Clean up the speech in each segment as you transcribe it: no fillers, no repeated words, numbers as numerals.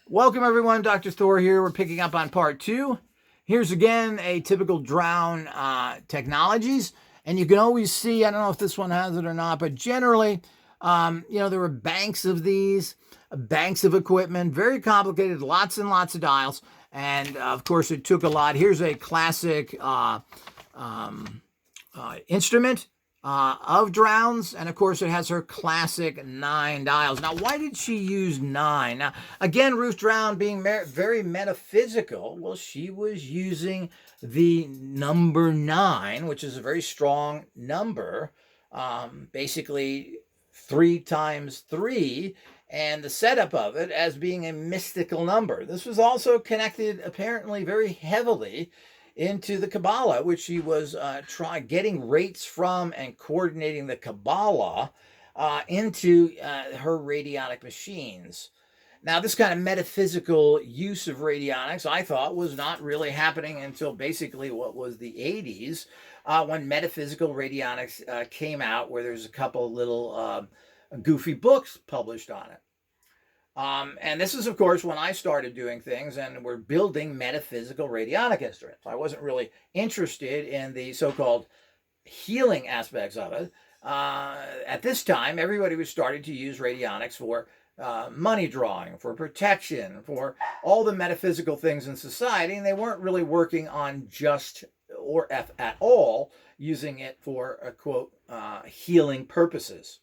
Welcome everyone, Dr. Thor here. We're picking up on part 2. Here's again a typical drown technologies. And you can always see, I don't know if this one has it or not, but generally, there were banks of these, banks of equipment, very complicated, lots and lots of dials. And of course, it took a lot. Here's a classic instrument of drowns, and of course it has her classic 9 dials. Now, why did she use 9? Now, again, Ruth Drown being very metaphysical, well, she was using the number 9, which is a very strong number, basically 3 times 3, and the setup of it as being a mystical number. This was also connected apparently very heavily into the Kabbalah, which she was getting rates from and coordinating the Kabbalah into her radionic machines. Now, this kind of metaphysical use of radionics, I thought, was not really happening until basically what was the 80s, when metaphysical radionics came out, where there's a couple little goofy books published on it. And this is, of course, when I started doing things and we're building metaphysical radionic instruments. I wasn't really interested in the so-called healing aspects of it. At this time, everybody was starting to use radionics for money drawing, for protection, for all the metaphysical things in society, and they weren't really working on just or at all using it for, quote, healing purposes.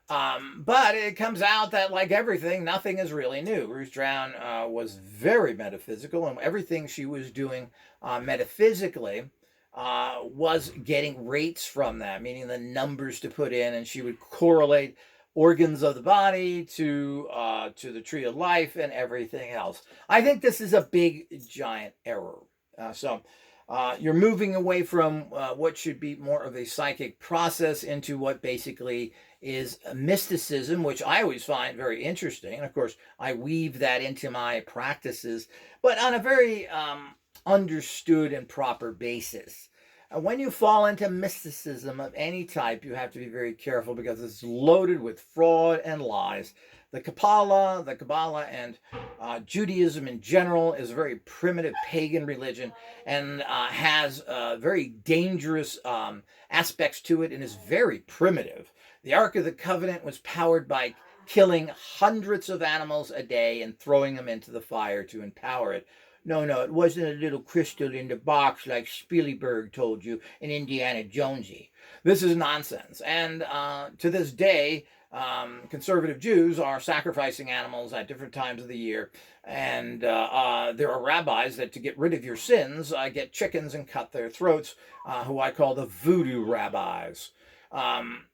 But it comes out that, like everything, nothing is really new. Ruth Drown was very metaphysical, and everything she was doing metaphysically was getting rates from that, meaning the numbers to put in, and she would correlate organs of the body to the tree of life and everything else. I think this is a big, giant error. You're moving away from what should be more of a psychic process into what basically is mysticism, which I always find very interesting. And of course, I weave that into my practices, but on a very understood and proper basis. When you fall into mysticism of any type, you have to be very careful because it's loaded with fraud and lies. The Kabbalah, and Judaism in general is a very primitive pagan religion and has very dangerous aspects to it and is very primitive. The Ark of the Covenant was powered by killing hundreds of animals a day and throwing them into the fire to empower it. No, it wasn't a little crystal in the box like Spielberg told you in Indiana Jonesy. This is nonsense. And to this day, conservative Jews are sacrificing animals at different times of the year. And there are rabbis that, to get rid of your sins, get chickens and cut their throats, who I call the voodoo rabbis.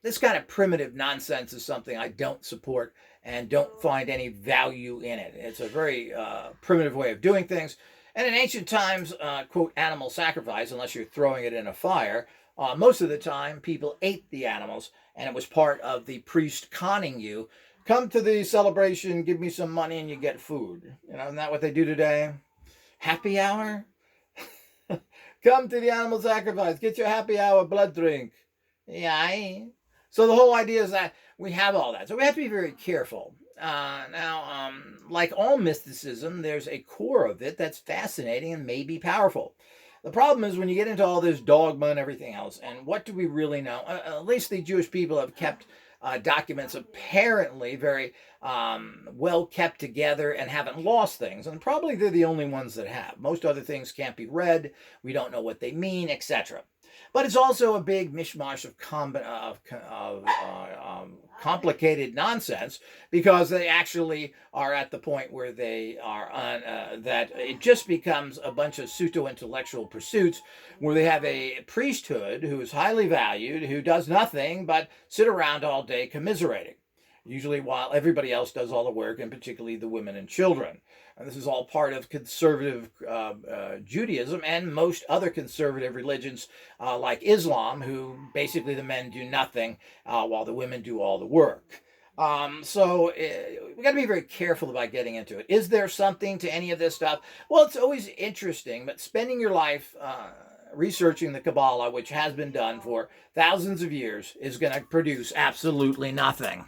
This kind of primitive nonsense is something I don't support and don't find any value in it. It's a very primitive way of doing things. And in ancient times, quote, animal sacrifice, unless you're throwing it in a fire, most of the time people ate the animals, and it was part of the priest conning you. Come to the celebration, give me some money, and you get food. Isn't that what they do today? Happy hour? Come to the animal sacrifice, get your happy hour blood drink. Yeah. So the whole idea is that we have all that. So we have to be very careful. Now, like all mysticism, there's a core of it that's fascinating and may be powerful. The problem is when you get into all this dogma and everything else, and what do we really know? At least the Jewish people have kept documents apparently very well kept together and haven't lost things. And probably they're the only ones that have. Most other things can't be read. We don't know what they mean, etc. But it's also a big mishmash of complicated nonsense, because they actually are at the point where they are on that it just becomes a bunch of pseudo-intellectual pursuits where they have a priesthood who is highly valued, who does nothing but sit around all day commiserating, usually while everybody else does all the work, and particularly the women and children. And this is all part of conservative Judaism and most other conservative religions like Islam, who basically the men do nothing while the women do all the work. So we got to be very careful about getting into it. Is there something to any of this stuff? Well, it's always interesting, but spending your life researching the Kabbalah, which has been done for thousands of years, is going to produce absolutely nothing.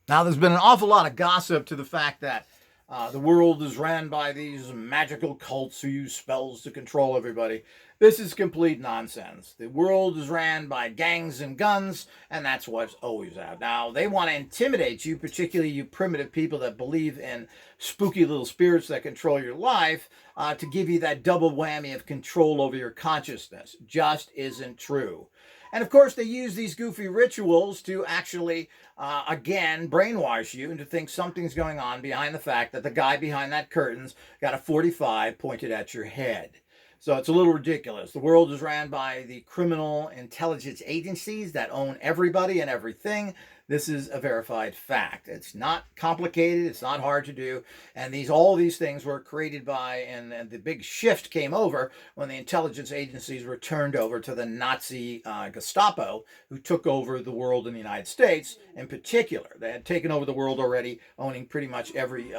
Now, there's been an awful lot of gossip to the fact that The world is ran by these magical cults who use spells to control everybody. This is complete nonsense. The world is ran by gangs and guns, and that's what's always out. Now, they want to intimidate you, particularly you primitive people that believe in spooky little spirits that control your life, to give you that double whammy of control over your consciousness. Just isn't true. And of course, they use these goofy rituals to actually, again, brainwash you into think something's going on behind the fact that the guy behind that curtain's got a 45 pointed at your head. So it's a little ridiculous. The world is ran by the criminal intelligence agencies that own everybody and everything. This is a verified fact. It's not complicated. It's not hard to do. And all these things were created by, and the big shift came over when the intelligence agencies were turned over to the Nazi Gestapo, who took over the world in the United States in particular. They had taken over the world already, owning pretty much every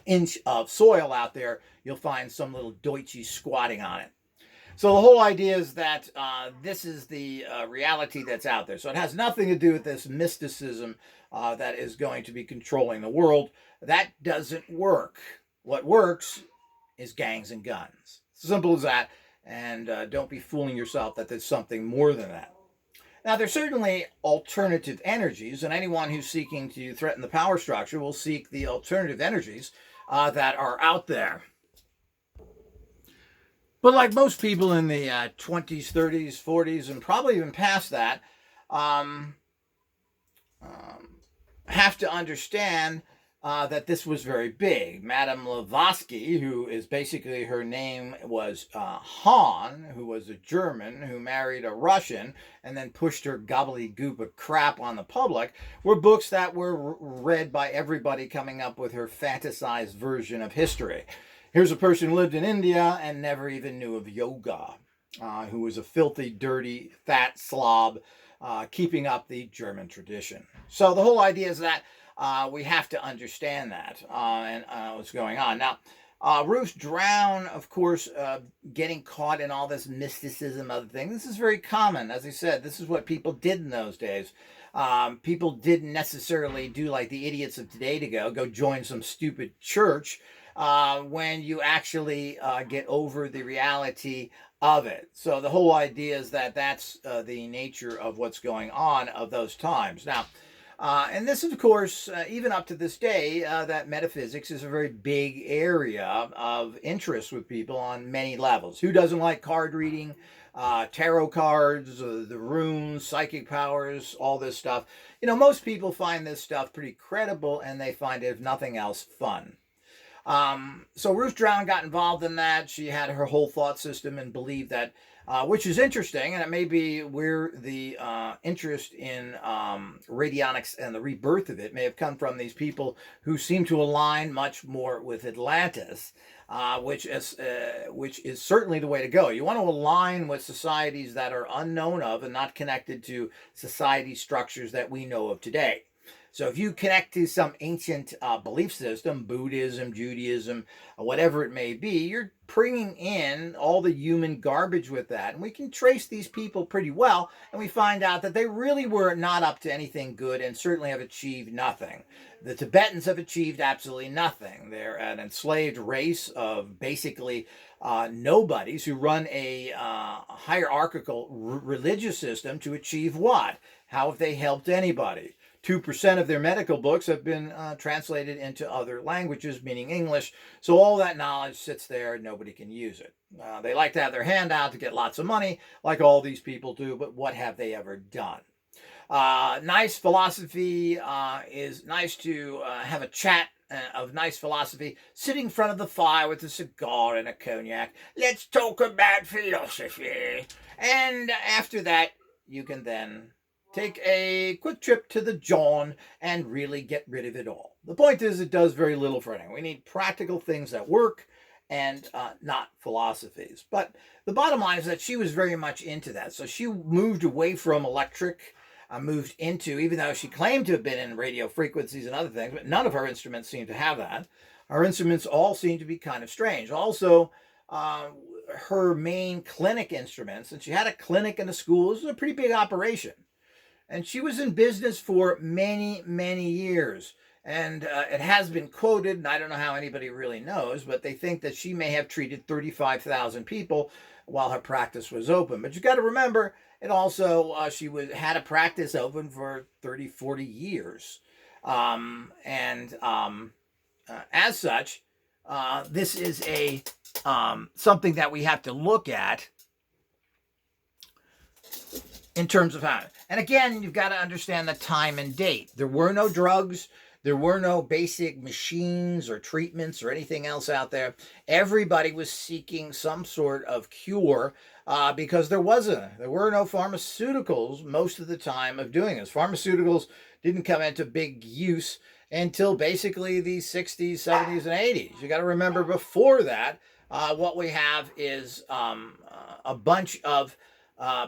inch of soil out there. You'll find some little Deutschie squatting on it. So the whole idea is that this is the reality that's out there. So it has nothing to do with this mysticism that is going to be controlling the world. That doesn't work. What works is gangs and guns. Simple as that. And don't be fooling yourself that there's something more than that. Now, there's certainly alternative energies, and anyone who's seeking to threaten the power structure will seek the alternative energies that are out there. But like most people in the 20s, 30s, 40s, and probably even past that, have to understand that this was very big. Madame Blavatsky, who is basically, her name was Han, who was a German who married a Russian and then pushed her gobbledygook of crap on the public, were books that were read by everybody coming up with her fantasized version of history. Here's a person who lived in India and never even knew of yoga, who was a filthy, dirty, fat slob, keeping up the German tradition. So the whole idea is that we have to understand that and what's going on. Now, Ruth Drown, of course, getting caught in all this mysticism, other things. This is very common. As I said, this is what people did in those days. People didn't necessarily do like the idiots of today to go join some stupid church when you actually get over the reality of it. So the whole idea is that that's the nature of what's going on of those times. Now, and this, of course, even up to this day, that metaphysics is a very big area of interest with people on many levels. Who doesn't like card reading, tarot cards, the runes, psychic powers, all this stuff? You know, most people find this stuff pretty credible, and they find it, if nothing else, fun. So Ruth Drown got involved in that. She had her whole thought system and believed that, which is interesting, and it may be where the interest in radionics and the rebirth of it may have come from these people who seem to align much more with Atlantis, which is certainly the way to go. You want to align with societies that are unknown of and not connected to society structures that we know of today. So if you connect to some ancient belief system, Buddhism, Judaism, whatever it may be, you're bringing in all the human garbage with that. And we can trace these people pretty well, and we find out that they really were not up to anything good and certainly have achieved nothing. The Tibetans have achieved absolutely nothing. They're an enslaved race of basically nobodies who run a hierarchical religious system to achieve what? How have they helped anybody? 2% of their medical books have been translated into other languages, meaning English. So all that knowledge sits there and nobody can use it. They like to have their hand out to get lots of money, like all these people do, but what have they ever done? Nice philosophy is nice to have a chat of nice philosophy, sitting in front of the fire with a cigar and a cognac. Let's talk about philosophy. And after that, you can then take a quick trip to the John and really get rid of it all. The point is, it does very little for anyone. We need practical things that work and not philosophies. But the bottom line is that she was very much into that. So she moved away from electric, moved into, even though she claimed to have been in radio frequencies and other things, but none of her instruments seem to have that. Her instruments all seem to be kind of strange. Also, her main clinic instruments, and she had a clinic in a school. This was a pretty big operation. And she was in business for many, many years. And it has been quoted, and I don't know how anybody really knows, but they think that she may have treated 35,000 people while her practice was open. But you got to remember, it also, had a practice open for 30, 40 years. As such, this is something that we have to look at in terms of how. And again, you've got to understand the time and date. There were no drugs. There were no basic machines or treatments or anything else out there. Everybody was seeking some sort of cure because there were no pharmaceuticals most of the time of doing this. Pharmaceuticals didn't come into big use until basically the 60s, 70s, and 80s. You got to remember, before that, what we have is a bunch of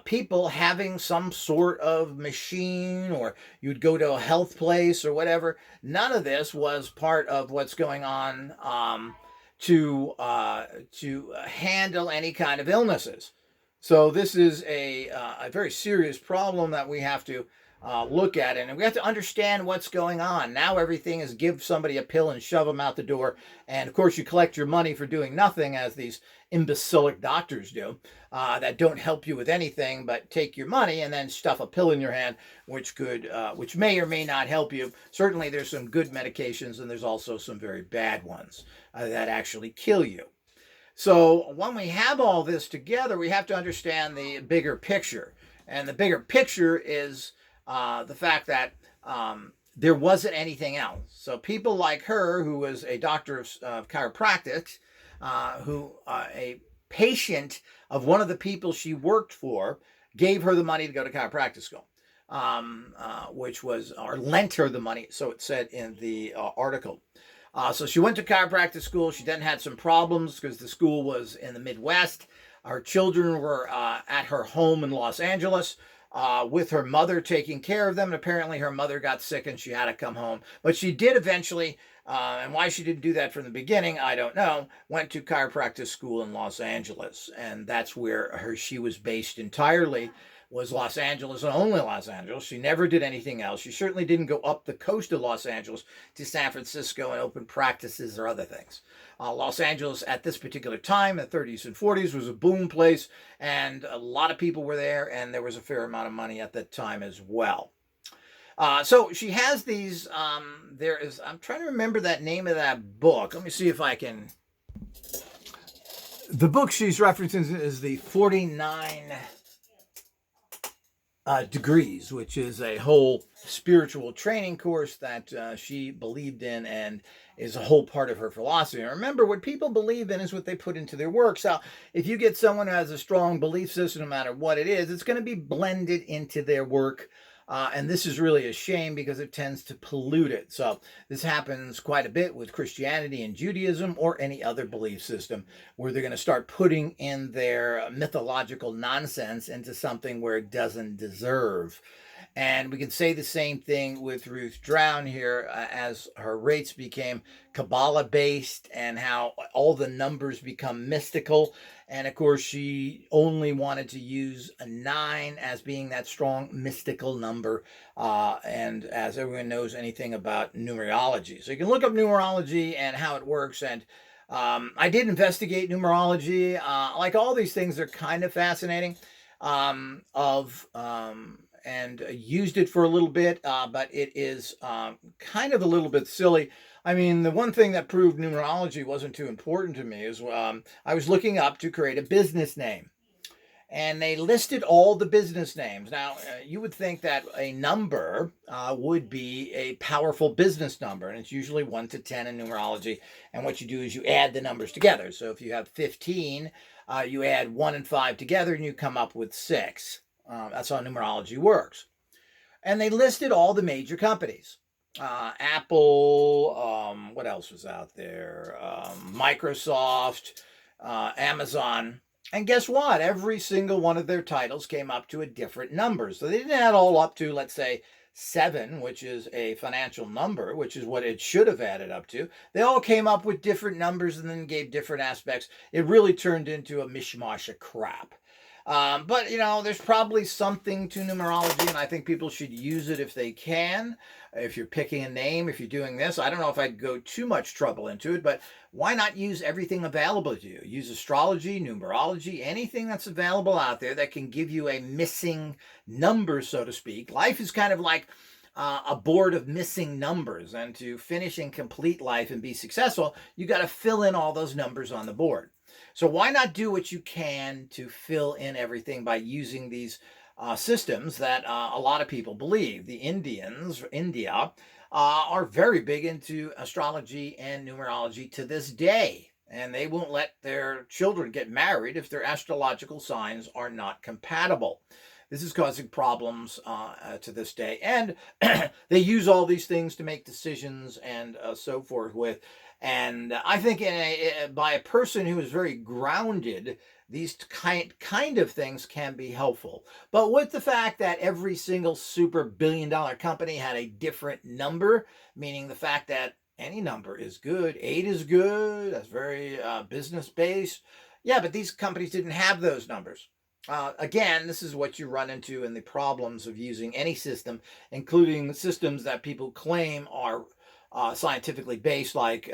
people having some sort of machine, or you'd go to a health place or whatever. None of this was part of what's going on to handle any kind of illnesses. So this is a very serious problem that we have to look at it, and we have to understand what's going on. Now everything is give somebody a pill and shove them out the door, and of course you collect your money for doing nothing, as these imbecilic doctors do, that don't help you with anything but take your money and then stuff a pill in your hand, which may or may not help you. Certainly there's some good medications, and there's also some very bad ones that actually kill you. So when we have all this together, we have to understand the bigger picture, and the bigger picture is the fact that there wasn't anything else. So people like her, who was a doctor of chiropractic, a patient of one of the people she worked for, gave her the money to go to chiropractic school, or lent her the money, so it said in the article. So she went to chiropractic school. She then had some problems because the school was in the Midwest. Her children were at her home in Los Angeles, with her mother taking care of them. And apparently her mother got sick and she had to come home. But she did eventually, and why she didn't do that from the beginning, I don't know, went to chiropractic school in Los Angeles. And that's where she was based entirely, was Los Angeles, and only Los Angeles. She never did anything else. She certainly didn't go up the coast of Los Angeles to San Francisco and open practices or other things. Los Angeles at this particular time, the 30s and 40s, was a boom place, and a lot of people were there, and there was a fair amount of money at that time as well. So she has these, I'm trying to remember that name of that book. Let me see if I can. The book she's referencing is the 49 Degrees, which is a whole spiritual training course that she believed in and is a whole part of her philosophy. And remember, what people believe in is what they put into their work. So if you get someone who has a strong belief system, no matter what it is, it's going to be blended into their work. And this is really a shame because it tends to pollute it. So this happens quite a bit with Christianity and Judaism or any other belief system, where they're going to start putting in their mythological nonsense into something where it doesn't deserve. And we can say the same thing with Ruth Drown here, as her rates became Kabbalah-based and how all the numbers become mystical. And of course, she only wanted to use a 9 as being that strong mystical number. And as everyone knows anything about numerology. So you can look up numerology and how it works. And I did investigate numerology. Like all these things, they're kind of fascinating. And used it for a little bit, but it is kind of a little bit silly. I mean, the one thing that proved numerology wasn't too important to me is I was looking up to create a business name. And they listed all the business names. Now, you would think that a number would be a powerful business number, and it's usually 1 to 10 in numerology. And what you do is you add the numbers together. So if you have 15, you add 1 and 5 together, and you come up with 6. That's how numerology works. And they listed all the major companies. Apple, what else was out there? Microsoft, Amazon. And guess what? Every single one of their titles came up to a different number. So they didn't add all up to, let's say, 7, which is a financial number, which is what it should have added up to. They all came up with different numbers and then gave different aspects. It really turned into a mishmash of crap. But, there's probably something to numerology, and I think people should use it if they can. If you're picking a name, if you're doing this, I don't know if I'd go too much trouble into it, but why not use everything available to you? Use astrology, numerology, anything that's available out there that can give you a missing number, so to speak. Life is kind of like a board of missing numbers, and to finish and complete life and be successful, you got to fill in all those numbers on the board. So why not do what you can to fill in everything by using these systems that a lot of people believe? The India, are very big into astrology and numerology to this day. And they won't let their children get married if their astrological signs are not compatible. This is causing problems to this day. And they use all these things to make decisions and so forth with. And I think by a person who is very grounded, these kind of things can be helpful. But with the fact that every single super billion-dollar company had a different number, meaning the fact that any number is good, 8 is good, that's very business-based. Yeah, but these companies didn't have those numbers. Again, this is what you run into in the problems of using any system, including systems that people claim are scientifically based, like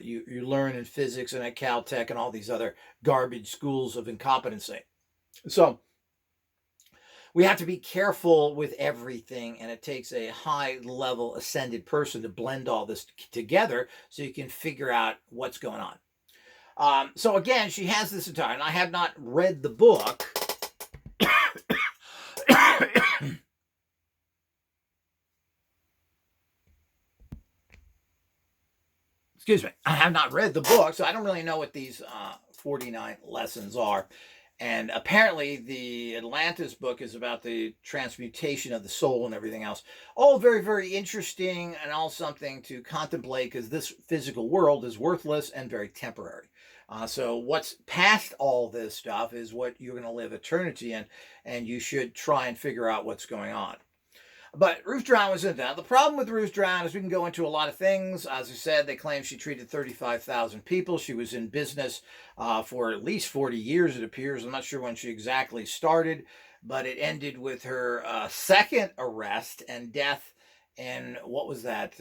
you learn in physics and at Caltech and all these other garbage schools of incompetency. So we have to be careful with everything, and it takes a high-level ascended person to blend all this together so you can figure out what's going on. So again, she has this entire, and I have not read the book. Excuse me. I have not read the book, so I don't really know what these 49 lessons are. And apparently the Atlantis book is about the transmutation of the soul and everything else. All very, very interesting, and all something to contemplate, because this physical world is worthless and very temporary. So what's past all this stuff is what you're going to live eternity in, and you should try and figure out what's going on. But Ruth Drown was in that. The problem with Ruth Drown is we can go into a lot of things. As I said, they claim she treated 35,000 people. She was in business for at least 40 years, it appears. I'm not sure when she exactly started, but it ended with her second arrest and death in, what was that,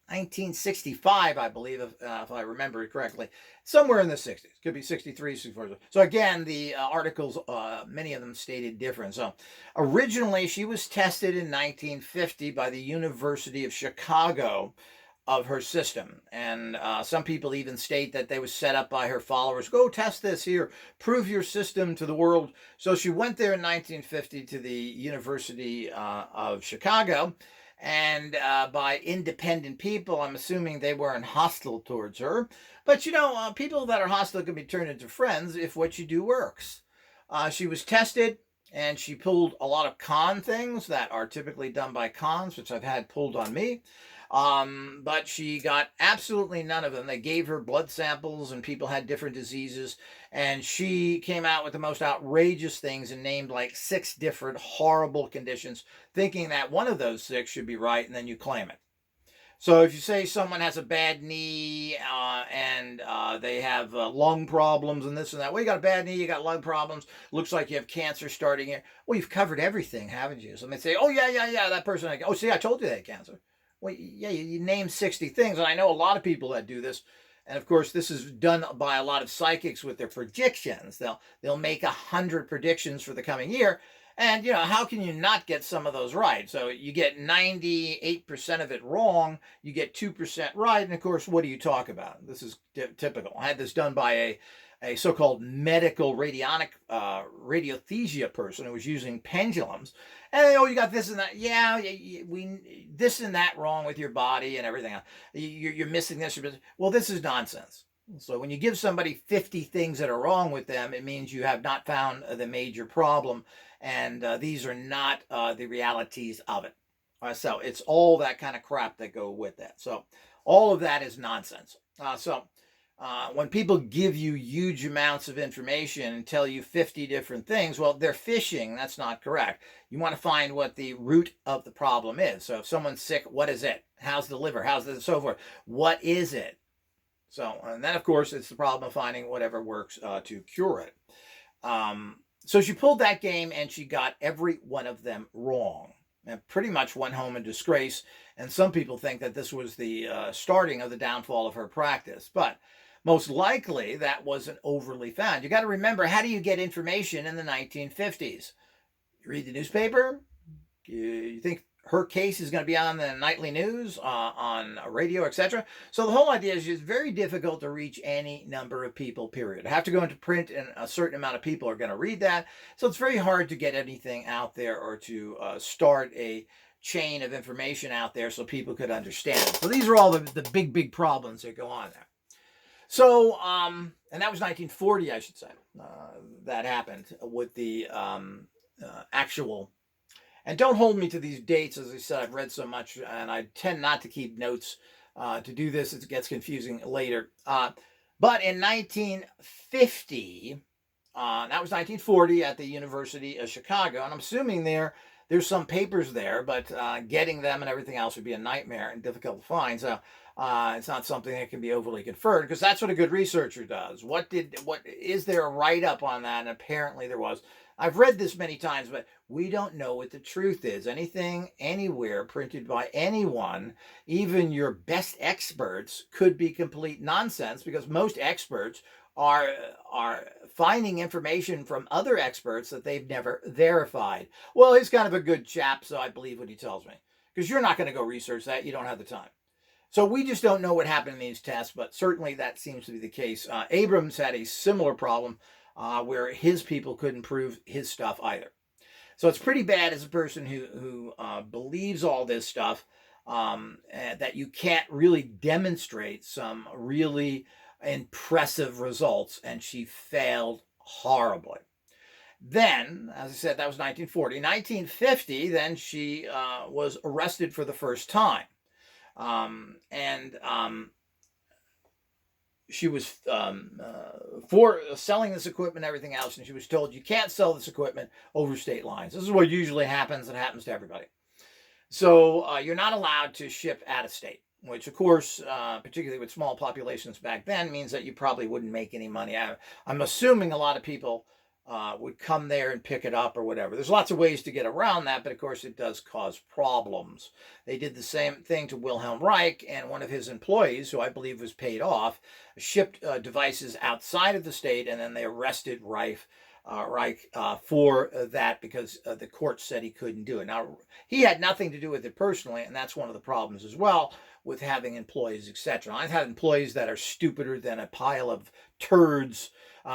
1965, I believe, if I remember it correctly. Somewhere in the 60s. Could be 63, 64. So again, the articles, many of them stated different. So originally, she was tested in 1950 by the University of Chicago of her system. And some people even state that they was set up by her followers. Go test this here. Prove your system to the world. So she went there in 1950 to the University of Chicago. And by independent people, I'm assuming they weren't hostile towards her. But, people that are hostile can be turned into friends if what you do works. She was tested, and she pulled a lot of con things that are typically done by cons, which I've had pulled on me. But she got absolutely none of them. They gave her blood samples, and people had different diseases, and she came out with the most outrageous things and named like 6 different horrible conditions, thinking that one of those 6 should be right, and then you claim it. So if you say someone has a bad knee and they have lung problems and this and that, well, you got a bad knee, you got lung problems, looks like you have cancer starting here. Well, you've covered everything, haven't you? So they say, oh, yeah, that person, oh, see, I told you they had cancer. Well, yeah, you name 60 things, and I know a lot of people that do this. And of course, this is done by a lot of psychics with their predictions. They'll make 100 predictions for the coming year, and how can you not get some of those right? So you get 98% of it wrong, you get 2% right, and of course, what do you talk about? This is typical. I had this done by a so-called medical radionic radiothesia person who was using pendulums. And you got this and that. Yeah, this and that wrong with your body and everything else. You're missing this. Well, this is nonsense. So when you give somebody 50 things that are wrong with them, it means you have not found the major problem. And these are not the realities of it. So it's all that kind of crap that go with that. So all of that is nonsense. When people give you huge amounts of information and tell you 50 different things, well, they're fishing. That's not correct. You want to find what the root of the problem is. So if someone's sick, what is it? How's the liver? How's this and so forth? What is it? So, and then, of course, it's the problem of finding whatever works to cure it. So she pulled that game and she got every one of them wrong and pretty much went home in disgrace. And some people think that this was the starting of the downfall of her practice. But most likely that wasn't overly found. You got to remember, how do you get information in the 1950s? You read the newspaper? You think her case is going to be on the nightly news, on radio, etc. So the whole idea is it's very difficult to reach any number of people, period. I have to go into print and a certain amount of people are going to read that. So it's very hard to get anything out there or to start a chain of information out there so people could understand it. So these are all the big problems that go on there. So, and that was 1940, I should say, that happened with the actual. And don't hold me to these dates. As I said, I've read so much, and I tend not to keep notes to do this. It gets confusing later. But in 1950, that was 1940 at the University of Chicago, and I'm assuming there's some papers there, but getting them and everything else would be a nightmare and difficult to find. So it's not something that can be overly conferred, because that's what a good researcher does. What is there a write-up on that? And apparently there was. I've read this many times, but we don't know what the truth is. Anything, anywhere, printed by anyone, even your best experts, could be complete nonsense, because most experts are finding information from other experts that they've never verified. Well, he's kind of a good chap, so I believe what he tells me, because you're not going to go research that. You don't have the time. So we just don't know what happened in these tests, but certainly that seems to be the case. Abrams had a similar problem where his people couldn't prove his stuff either. So it's pretty bad as a person who believes all this stuff, that you can't really demonstrate some really impressive results, and she failed horribly. Then, as I said, that was 1940. 1950, then she was arrested for the first time. She was for selling this equipment and everything else, and she was told you can't sell this equipment over state lines. This is what usually happens. It happens to everybody. So you're not allowed to ship out of state, which, of course, particularly with small populations back then, means that you probably wouldn't make any money. I'm assuming a lot of people would come there and pick it up or whatever. There's lots of ways to get around that, but of course it does cause problems. They did the same thing to Wilhelm Reich, and one of his employees, who I believe was paid off, shipped devices outside of the state, and then they arrested Reich for that, because the court said he couldn't do it. Now, he had nothing to do with it personally, and that's one of the problems as well with having employees, etc. I've had employees that are stupider than a pile of turds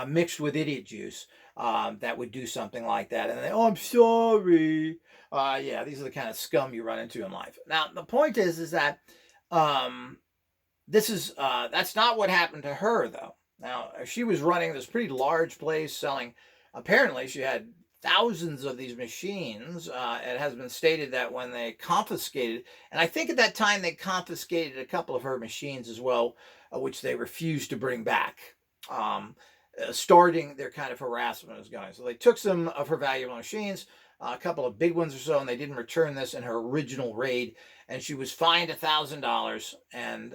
mixed with idiot juice. That would do something like that, and they, oh, I'm sorry. Yeah, these are the kind of scum you run into in life. Now, the point is that that's not what happened to her, though. Now, she was running this pretty large place selling. Apparently, she had thousands of these machines. It has been stated that when they confiscated, and I think at that time they confiscated a couple of her machines as well, which they refused to bring back. Starting their kind of harassment was going. So they took some of her valuable machines, a couple of big ones or so, and they didn't return this in her original raid, and she was fined $1,000 and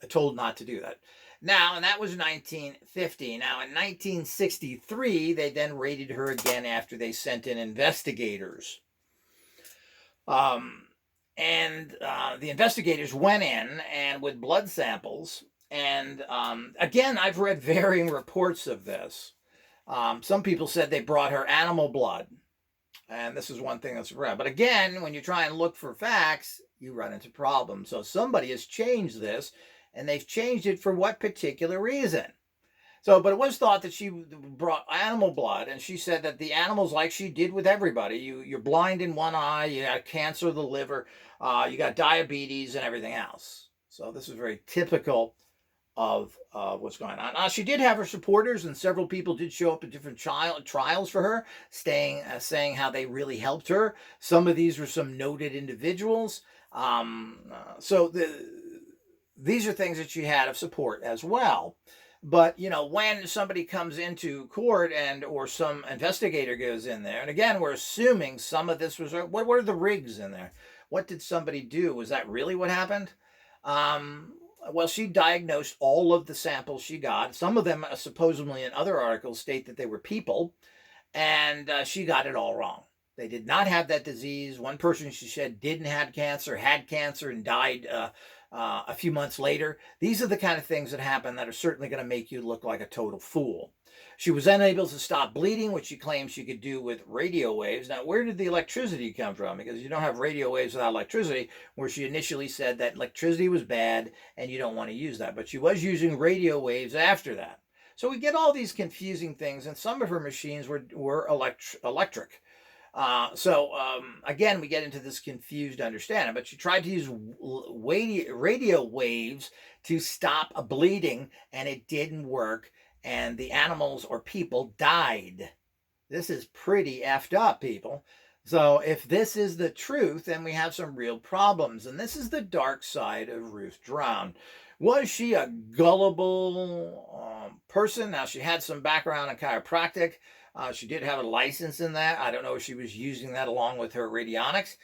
told not to do that. Now, and that was 1950. Now, in 1963, they then raided her again after they sent in investigators. The investigators went in and with blood samples. And again, I've read varying reports of this. Some people said they brought her animal blood. And this is one thing that's read. But again, when you try and look for facts, you run into problems. So somebody has changed this, and they've changed it for what particular reason? So, but it was thought that she brought animal blood, and she said that the animals, like she did with everybody, you're blind in one eye, you got cancer of the liver, you got diabetes and everything else. So this is very typical of what's going on. Now, she did have her supporters, and several people did show up at different trials for her, saying how they really helped her. Some of these were some noted individuals. These are things that she had of support as well. But, when somebody comes into court or some investigator goes in there, and again, we're assuming some of this was, what were the rigs in there? What did somebody do? Was that really what happened? Well, she diagnosed all of the samples she got. Some of them, supposedly in other articles, state that they were people, and she got it all wrong. They did not have that disease. One person, she said, didn't have cancer, had cancer, and died a few months later. These are the kind of things that happen that are certainly going to make you look like a total fool. She was unable to stop bleeding, which she claims she could do with radio waves. Now, where did the electricity come from? Because you don't have radio waves without electricity, where she initially said that electricity was bad and you don't want to use that. But she was using radio waves after that. So we get all these confusing things, and some of her machines were electric. Again, we get into this confused understanding, but she tried to use radio waves to stop a bleeding, and it didn't work, and the animals or people died. This is pretty effed up, people. So if this is the truth, then we have some real problems, and this is the dark side of Ruth Drown. Was she a gullible person? Now, she had some background in chiropractic. She did have a license in that. I don't know if she was using that along with her radionics.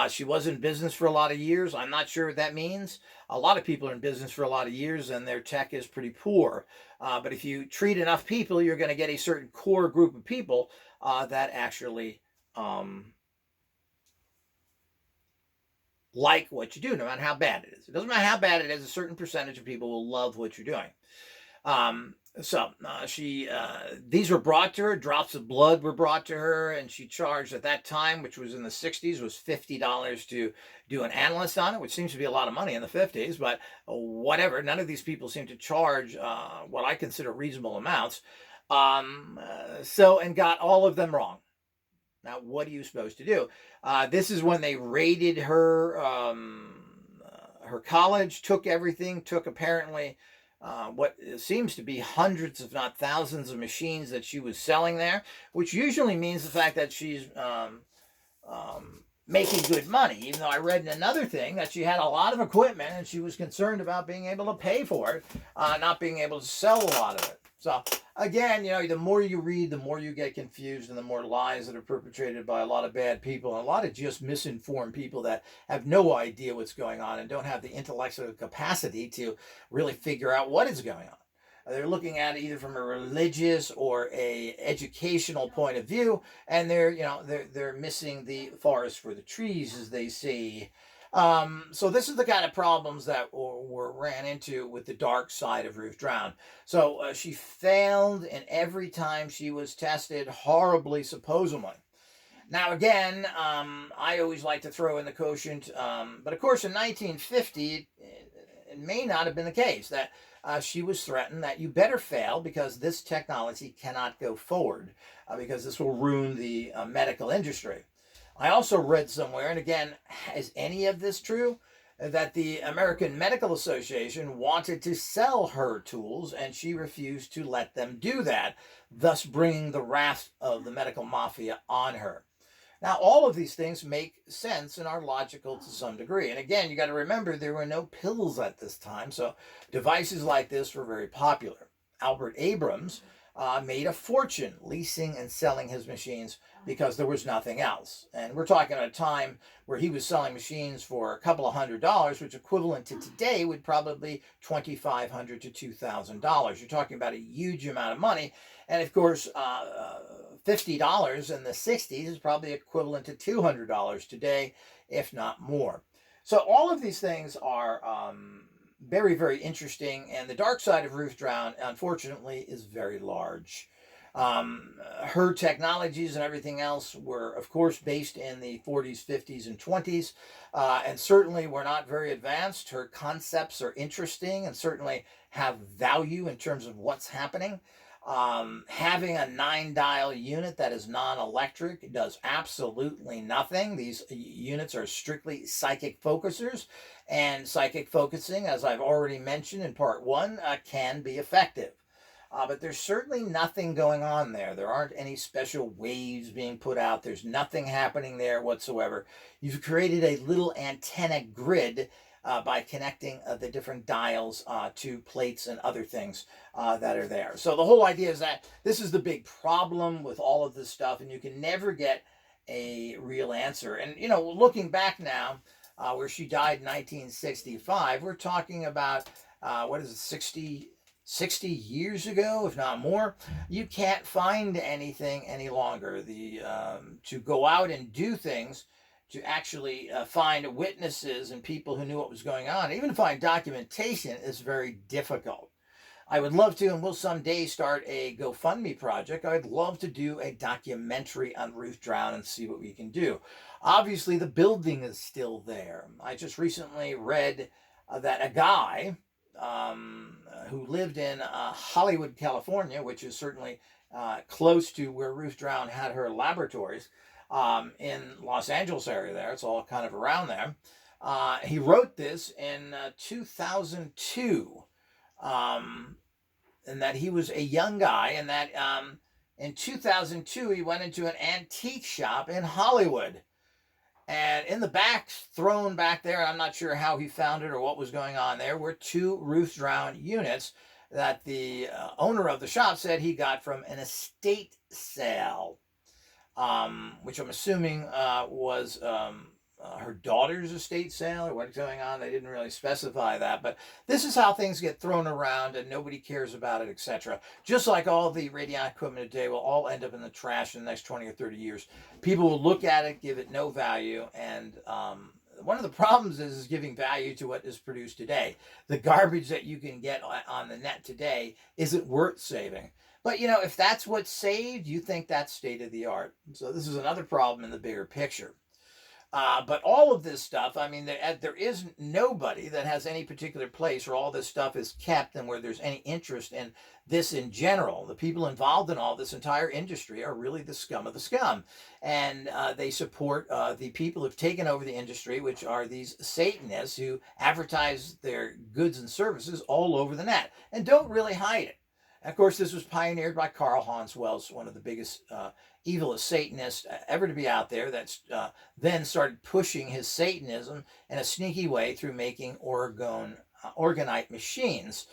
She was in business for a lot of years. I'm not sure what that means. A lot of people are in business for a lot of years and their tech is pretty poor. But if you treat enough people, you're going to get a certain core group of people that actually like what you do, no matter how bad it is. It doesn't matter how bad it is, a certain percentage of people will love what you're doing. These were brought to her, drops of blood were brought to her, and she charged at that time, which was in the 60s, was $50 to do an analyst on it, which seems to be a lot of money in the 50s, but whatever. None of these people seem to charge what I consider reasonable amounts. And got all of them wrong. Now, what are you supposed to do? This is when they raided her college, took everything, took apparently what seems to be hundreds, if not thousands, of machines that she was selling there, which usually means the fact that she's making good money, even though I read in another thing that she had a lot of equipment and she was concerned about being able to pay for it, not being able to sell a lot of it. So again, the more you read, the more you get confused, and the more lies that are perpetrated by a lot of bad people and a lot of just misinformed people that have no idea what's going on and don't have the intellectual capacity to really figure out what is going on. They're looking at it either from a religious or a educational point of view, and they're missing the forest for the trees, as they say. So this is the kind of problems that were ran into with the dark side of Ruth Drown. So she failed in every time she was tested horribly, supposedly. Now, again, I always like to throw in the quotient, but of course in 1950, it may not have been the case that she was threatened that you better fail because this technology cannot go forward because this will ruin the medical industry. I also read somewhere, and again, is any of this true? That the American Medical Association wanted to sell her tools and she refused to let them do that, thus bringing the wrath of the medical mafia on her. Now, all of these things make sense and are logical to some degree. And again, you got to remember there were no pills at this time, so devices like this were very popular. Albert Abrams made a fortune leasing and selling his machines because there was nothing else. And we're talking at a time where he was selling machines for a couple of $100, which equivalent to today would probably be $2,500 to $2,000. You're talking about a huge amount of money. And of course, $50 in the 60s is probably equivalent to $200 today, if not more. So all of these things are very, very interesting. And the dark side of Ruth Drown, unfortunately, is very large. Her technologies and everything else were, of course, based in the 40s, 50s, and 20s, and certainly were not very advanced. Her concepts are interesting and certainly have value in terms of what's happening. Having a 9-dial unit that is non-electric does absolutely nothing. These units are strictly psychic focusers, and psychic focusing, as I've already mentioned in part 1, can be effective. But there's certainly nothing going on there. There aren't any special waves being put out. There's nothing happening there whatsoever. You've created a little antenna grid by connecting the different dials to plates and other things that are there. So the whole idea is that this is the big problem with all of this stuff, and you can never get a real answer. And, looking back now, where she died in 1965. We're talking about, what is it, 60 years ago, if not more. You can't find anything any longer. To go out and do things, to actually find witnesses and people who knew what was going on, even find documentation is very difficult. I would love to, and we'll someday start a GoFundMe project. I'd love to do a documentary on Ruth Drown and see what we can do. Obviously, the building is still there. I just recently read that a guy who lived in Hollywood, California, which is certainly close to where Ruth Drown had her laboratories, in Los Angeles area there. It's all kind of around there. He wrote this in 2002. And that he was a young guy, and that in 2002 he went into an antique shop in Hollywood. And in the back, thrown back there, I'm not sure how he found it or what was going on there, were 2 Ruth Drown units that the owner of the shop said he got from an estate sale, which I'm assuming was her daughter's estate sale or what's going on. They didn't really specify that, but this is how things get thrown around and nobody cares about it, etc. Just like all the radionic equipment today will all end up in the trash in the next 20 or 30 years. People will look at it, give it no value, and one of the problems is giving value to what is produced today. The garbage that you can get on the net today isn't worth saving. But, if that's what's saved, you think that's state of the art. So this is another problem in the bigger picture. But all of this stuff, I mean, there is nobody that has any particular place where all this stuff is kept and where there's any interest in this in general. The people involved in all this entire industry are really the scum of the scum. And they support the people who've taken over the industry, which are these Satanists who advertise their goods and services all over the net and don't really hide it. And of course, this was pioneered by Carl Hans Wells, one of the biggest evilest Satanists ever to be out there, that's then started pushing his Satanism in a sneaky way through making orgonite machines,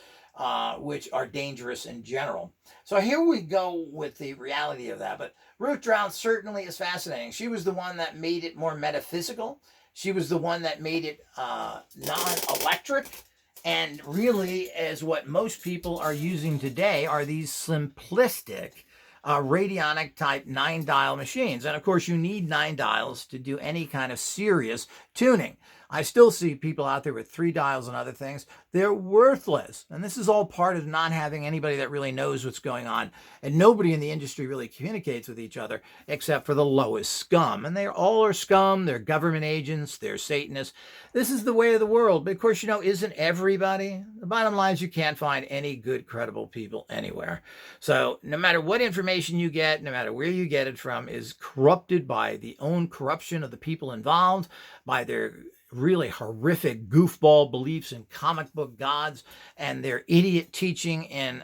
which are dangerous in general. So here we go with the reality of that. But Ruth Drown certainly is fascinating. She was the one that made it more metaphysical. She was the one that made it non-electric. And really, is what most people are using today are these simplistic radionic type 9-dial machines. And of course, you need 9 dials to do any kind of serious tuning. I still see people out there with 3 dials and other things. They're worthless. And this is all part of not having anybody that really knows what's going on. And nobody in the industry really communicates with each other except for the lowest scum. And they all are scum. They're government agents. They're Satanists. This is the way of the world. But of course, isn't everybody? The bottom line is you can't find any good, credible people anywhere. So no matter what information you get, no matter where you get it from, is corrupted by the own corruption of the people involved, by their really horrific goofball beliefs in comic book gods and their idiot teaching in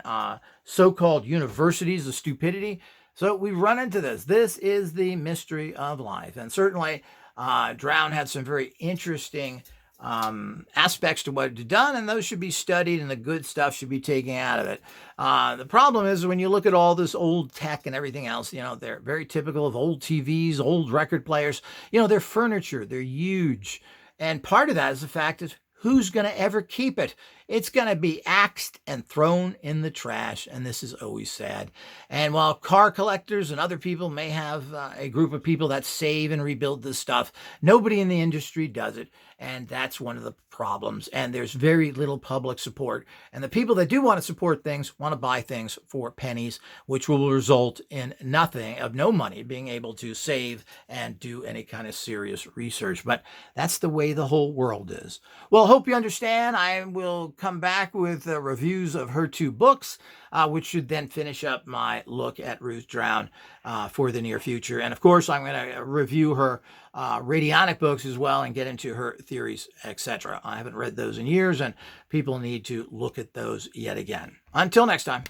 so-called universities of stupidity. So we run into this. This is the mystery of life. And certainly Drown had some very interesting aspects to what it had done, and those should be studied, and the good stuff should be taken out of it. The problem is when you look at all this old tech and everything else, they're very typical of old TVs, old record players. They're furniture. They're huge. And part of that is the fact is who's going to ever keep it? It's going to be axed and thrown in the trash, and this is always sad. And while car collectors and other people may have a group of people that save and rebuild this stuff, nobody in the industry does it, and that's one of the problems. And there's very little public support. And the people that do want to support things want to buy things for pennies, which will result in no money being able to save and do any kind of serious research. But that's the way the whole world is. Well, hope you understand. I will come back with reviews of her 2 books, which should then finish up my look at Ruth Drown for the near future. And of course, I'm going to review her radionic books as well and get into her theories, etc. I haven't read those in years, and people need to look at those yet again. Until next time.